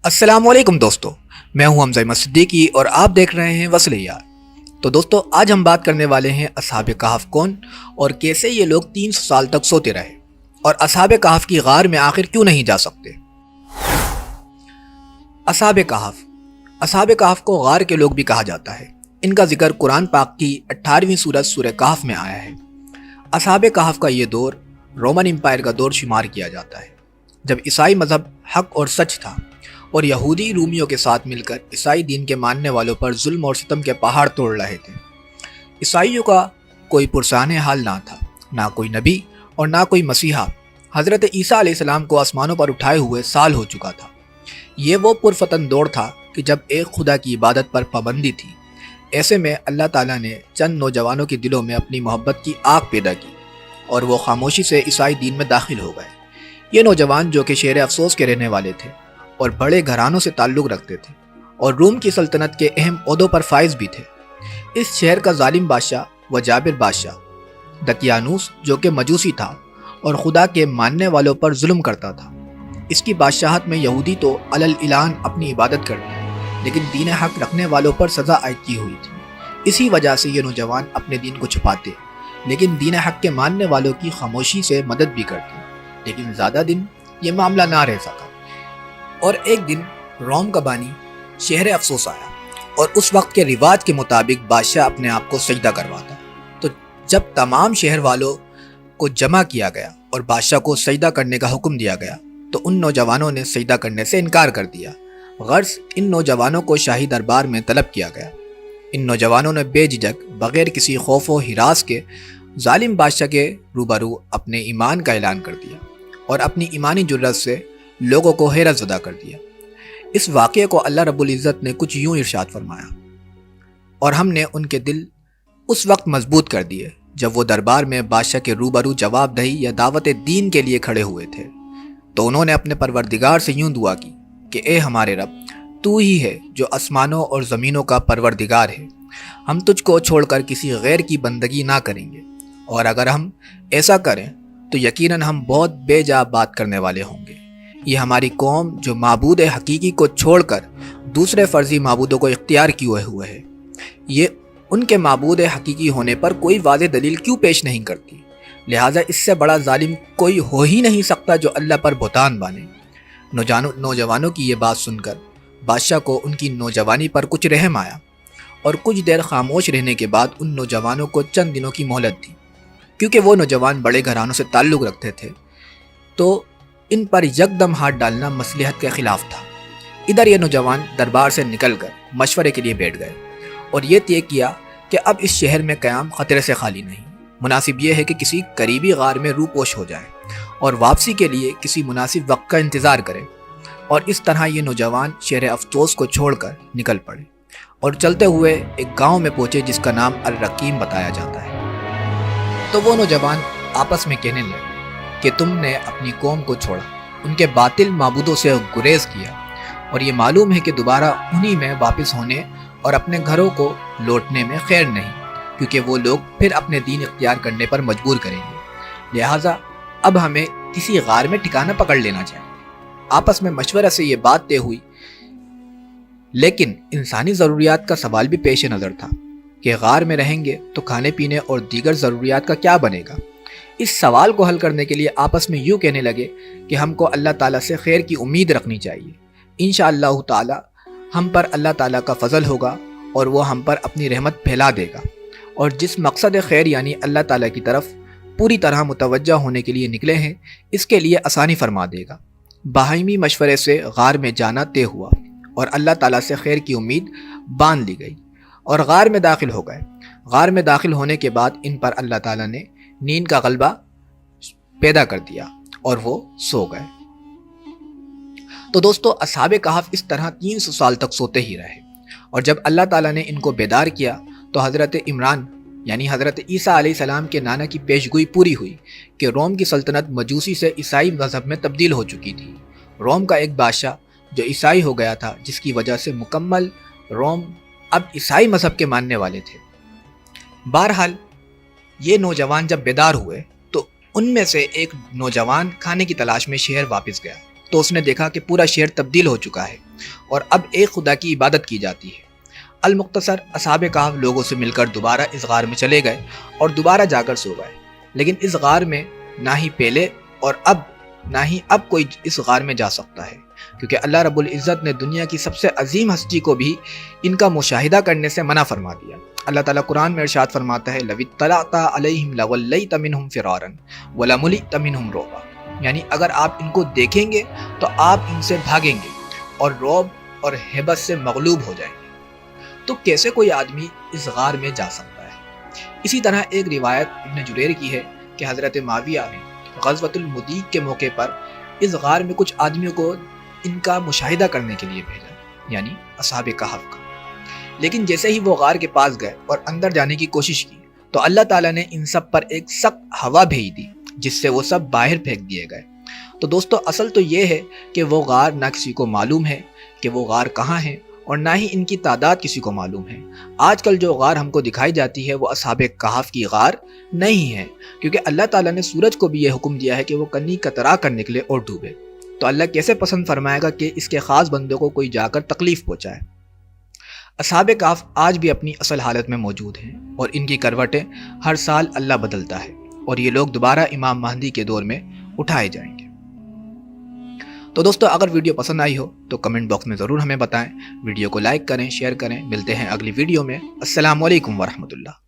السلام علیکم دوستو، میں ہوں حمزہ احمد صدیقی اور آپ دیکھ رہے ہیں وصل یار۔ تو دوستو، آج ہم بات کرنے والے ہیں اصحاب کہف کون اور کیسے یہ لوگ 300 سال تک سوتے رہے، اور اصحاب کہف کی غار میں آخر کیوں نہیں جا سکتے۔ اصحاب کہف کو غار کے لوگ بھی کہا جاتا ہے۔ ان کا ذکر قرآن پاک کی 18ویں سورت سورہ کہف میں آیا ہے۔ اصحاب کہف کا یہ دور رومن امپائر کا دور شمار کیا جاتا ہے، جب عیسائی مذہب حق اور سچ تھا اور یہودی رومیوں کے ساتھ مل کر عیسائی دین کے ماننے والوں پر ظلم اور ستم کے پہاڑ توڑ رہے تھے۔ عیسائیوں کا کوئی پرسان حال نہ تھا، نہ کوئی نبی اور نہ کوئی مسیحا۔ حضرت عیسیٰ علیہ السلام کو آسمانوں پر اٹھائے ہوئے سال ہو چکا تھا۔ یہ وہ پرفتن دور تھا کہ جب ایک خدا کی عبادت پر پابندی تھی۔ ایسے میں اللہ تعالیٰ نے چند نوجوانوں کے دلوں میں اپنی محبت کی آگ پیدا کی اور وہ خاموشی سے عیسائی دین میں داخل ہو گئے۔ یہ نوجوان جو کہ شہر افسوس کے رہنے والے تھے اور بڑے گھرانوں سے تعلق رکھتے تھے اور روم کی سلطنت کے اہم عہدوں پر فائز بھی تھے۔ اس شہر کا ظالم بادشاہ و جابر بادشاہ دقیانوس جو کہ مجوسی تھا اور خدا کے ماننے والوں پر ظلم کرتا تھا۔ اس کی بادشاہت میں یہودی تو علی الاعلان اپنی عبادت کرتے لیکن دین حق رکھنے والوں پر سزا عائد کی ہوئی تھی۔ اسی وجہ سے یہ نوجوان اپنے دین کو چھپاتے لیکن دین حق کے ماننے والوں کی خاموشی سے مدد بھی کرتے، لیکن زیادہ دن یہ معاملہ نہ رہ سکا اور ایک دن روم کا بانی شہر افسوس آیا اور اس وقت کے رواج کے مطابق بادشاہ اپنے آپ کو سجدہ کرواتا۔ تو جب تمام شہر والوں کو جمع کیا گیا اور بادشاہ کو سجدہ کرنے کا حکم دیا گیا تو ان نوجوانوں نے سجدہ کرنے سے انکار کر دیا۔ غرض ان نوجوانوں کو شاہی دربار میں طلب کیا گیا۔ ان نوجوانوں نے بے جھجک بغیر کسی خوف و ہراس کے ظالم بادشاہ کے روبرو اپنے ایمان کا اعلان کر دیا اور اپنی ایمانی جرات سے لوگوں کو حیرت زدہ کر دیا۔ اس واقعے کو اللہ رب العزت نے کچھ یوں ارشاد فرمایا، اور ہم نے ان کے دل اس وقت مضبوط کر دیے جب وہ دربار میں بادشاہ کے روبرو جواب دہی یا دعوت دین کے لیے کھڑے ہوئے تھے۔ تو انہوں نے اپنے پروردگار سے یوں دعا کی کہ اے ہمارے رب، تو ہی ہے جو آسمانوں اور زمینوں کا پروردگار ہے۔ ہم تجھ کو چھوڑ کر کسی غیر کی بندگی نہ کریں گے، اور اگر ہم ایسا کریں تو یقیناً ہم بہت بے جا بات کرنے والے ہوں گے۔ یہ ہماری قوم جو معبود حقیقی کو چھوڑ کر دوسرے فرضی معبودوں کو اختیار کیے ہوئے ہے، یہ ان کے معبود حقیقی ہونے پر کوئی واضح دلیل کیوں پیش نہیں کرتی؟ لہٰذا اس سے بڑا ظالم کوئی ہو ہی نہیں سکتا جو اللہ پر بہتان بانے۔ نوجوانوں کی یہ بات سن کر بادشاہ کو ان کی نوجوانی پر کچھ رحم آیا اور کچھ دیر خاموش رہنے کے بعد ان نوجوانوں کو چند دنوں کی مہلت دی۔ کیونکہ وہ نوجوان بڑے گھرانوں سے تعلق رکھتے تھے تو ان پر یکدم ہاتھ ڈالنا مصلحت کے خلاف تھا۔ ادھر یہ نوجوان دربار سے نکل کر مشورے کے لیے بیٹھ گئے اور یہ طے کیا کہ اب اس شہر میں قیام خطرے سے خالی نہیں۔ مناسب یہ ہے کہ کسی قریبی غار میں روپوش ہو جائیں اور واپسی کے لیے کسی مناسب وقت کا انتظار کریں، اور اس طرح یہ نوجوان شہر افسوس کو چھوڑ کر نکل پڑے اور چلتے ہوئے ایک گاؤں میں پہنچے جس کا نام الرقیم بتایا جاتا ہے۔ تو وہ نوجوان آپس میں کہنے لگے کہ تم نے اپنی قوم کو چھوڑا، ان کے باطل معبودوں سے گریز کیا، اور یہ معلوم ہے کہ دوبارہ انہی میں واپس ہونے اور اپنے گھروں کو لوٹنے میں خیر نہیں، کیونکہ وہ لوگ پھر اپنے دین اختیار کرنے پر مجبور کریں گے۔ لہٰذا اب ہمیں کسی غار میں ٹھکانہ پکڑ لینا چاہیے۔ آپس میں مشورہ سے یہ بات طے ہوئی، لیکن انسانی ضروریات کا سوال بھی پیش نظر تھا کہ غار میں رہیں گے تو کھانے پینے اور دیگر ضروریات کا کیا بنے گا۔ اس سوال کو حل کرنے کے لیے آپس میں یوں کہنے لگے کہ ہم کو اللہ تعالیٰ سے خیر کی امید رکھنی چاہیے۔ انشاءاللہ تعالیٰ ہم پر اللہ تعالیٰ کا فضل ہوگا اور وہ ہم پر اپنی رحمت پھیلا دے گا، اور جس مقصد خیر یعنی اللہ تعالیٰ کی طرف پوری طرح متوجہ ہونے کے لیے نکلے ہیں اس کے لیے آسانی فرما دے گا۔ باہمی مشورے سے غار میں جانا طے ہوا اور اللہ تعالیٰ سے خیر کی امید باندھ لی گئی اور غار میں داخل ہو گئے۔ غار میں داخل ہونے کے بعد ان پر اللہ تعالیٰ نے نیند کا غلبہ پیدا کر دیا اور وہ سو گئے۔ تو دوستو، اصحاب کہف اس طرح 300 سال تک سوتے ہی رہے، اور جب اللہ تعالیٰ نے ان کو بیدار کیا تو حضرت عمران یعنی حضرت عیسیٰ علیہ السلام کے نانا کی پیشگوئی پوری ہوئی کہ روم کی سلطنت مجوسی سے عیسائی مذہب میں تبدیل ہو چکی تھی۔ روم کا ایک بادشاہ جو عیسائی ہو گیا تھا، جس کی وجہ سے مکمل روم اب عیسائی مذہب کے ماننے والے تھے۔ بہرحال یہ نوجوان جب بیدار ہوئے تو ان میں سے ایک نوجوان کھانے کی تلاش میں شہر واپس گیا تو اس نے دیکھا کہ پورا شہر تبدیل ہو چکا ہے اور اب ایک خدا کی عبادت کی جاتی ہے۔ المختصر، اصحاب کہف لوگوں سے مل کر دوبارہ اس غار میں چلے گئے اور دوبارہ جا کر سو گئے، لیکن اس غار میں نہ ہی پہلے اور نہ ہی اب کوئی اس غار میں جا سکتا ہے، کیونکہ اللہ رب العزت نے دنیا کی سب سے عظیم ہستی کو بھی ان کا مشاہدہ کرنے سے منع فرما دیا۔ اللہ تعالیٰ قرآن میں ارشاد فرماتا ہے لَوِ اطَّلَعْتَ عَلَيْهِمْ لَوَلَّيْتَ مِنْهُمْ فِرَارًا وَلَمُلِئْتَ مِنْهُمْ رُعْبًا، یعنی اگر آپ ان کو دیکھیں گے تو آپ ان سے بھاگیں گے اور رعب اور ہیبت سے مغلوب ہو جائیں گے۔ تو کیسے کوئی آدمی اس غار میں جا سکتا ہے؟ اسی طرح ایک روایت ابن جریر کی ہے کہ حضرت معاویہ نے غزوۃ المدیق کے موقع پر اس غار میں کچھ آدمیوں کو ان کا مشاہدہ کرنے کے لیے بھیجا، یعنی اصحاب کہف کا۔ لیکن جیسے ہی وہ غار کے پاس گئے اور اندر جانے کی کوشش کی تو اللہ تعالیٰ نے ان سب پر ایک سخت ہوا بھیج دی، جس سے وہ سب باہر پھینک دیے گئے۔ تو دوستو، اصل تو یہ ہے کہ وہ غار نہ کسی کو معلوم ہے کہ وہ غار کہاں ہے، اور نہ ہی ان کی تعداد کسی کو معلوم ہے۔ آج کل جو غار ہم کو دکھائی جاتی ہے وہ اصحاب کہف کی غار نہیں ہے، کیونکہ اللہ تعالیٰ نے سورج کو بھی یہ حکم دیا ہے کہ وہ کنی کترا کر نکلے اور ڈوبے۔ تو اللہ کیسے پسند فرمائے گا کہ اس کے خاص بندوں کو کوئی جا کر تکلیف پہنچائے؟ اصحاب کہف آج بھی اپنی اصل حالت میں موجود ہیں، اور ان کی کروٹیں ہر سال اللہ بدلتا ہے، اور یہ لوگ دوبارہ امام مہدی کے دور میں اٹھائے جائیں گے۔ تو دوستو، اگر ویڈیو پسند آئی ہو تو کمنٹ باکس میں ضرور ہمیں بتائیں، ویڈیو کو لائک کریں، شیئر کریں۔ ملتے ہیں اگلی ویڈیو میں۔ السلام علیکم ورحمۃ اللہ۔